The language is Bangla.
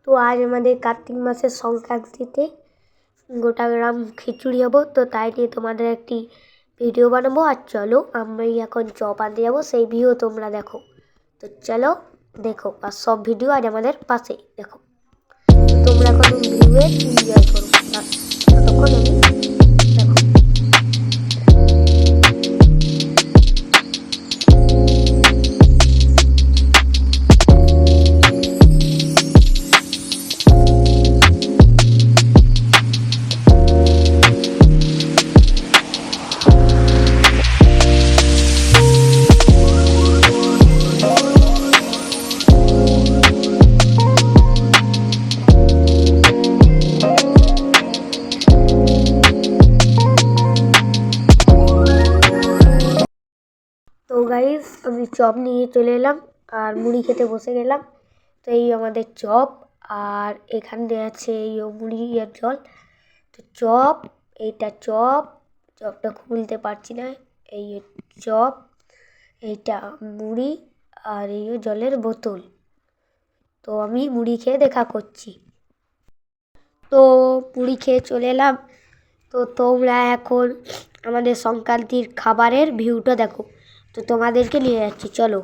তো আজ আমাদের কার্তিক মাসের সংক্রান্তিতে গোটা গ্রাম খিচুড়ি হবো, তো তাই নিয়ে তোমাদের একটি ভিডিও বানাবো। আর চলো আমি এখন চপ আনতে যাবো, সেই ভিডিও তোমরা দেখো। তো চলো দেখো, আর সব ভিডিও আজ আমাদের পাশে দেখো। তো তোমরা এখন ভিডিওয়ে এনজয় করো, ততক্ষণ আমি দেখো। তো গাইস আমি চপ নিয়ে চলে এলাম আর মুড়ি খেতে বসে গেলাম। তো এই আমাদের চপ, আর এখানে আছে এই মুড়ি আর জল। তো চপ, এইটা চপটা খুলতে পারছি না, এই চপ, এইটা মুড়ি, আর এই জলের বোতল। তো আমি মুড়ি খেয়ে দেখা করছি। তো মুড়ি খেয়ে চলে এলাম। তো তোমরা এখন আমাদের সংক্রান্তির খাবারের ভিউটা দেখো, তো তোমাদেরকে নিয়ে যাচ্ছি, চলো।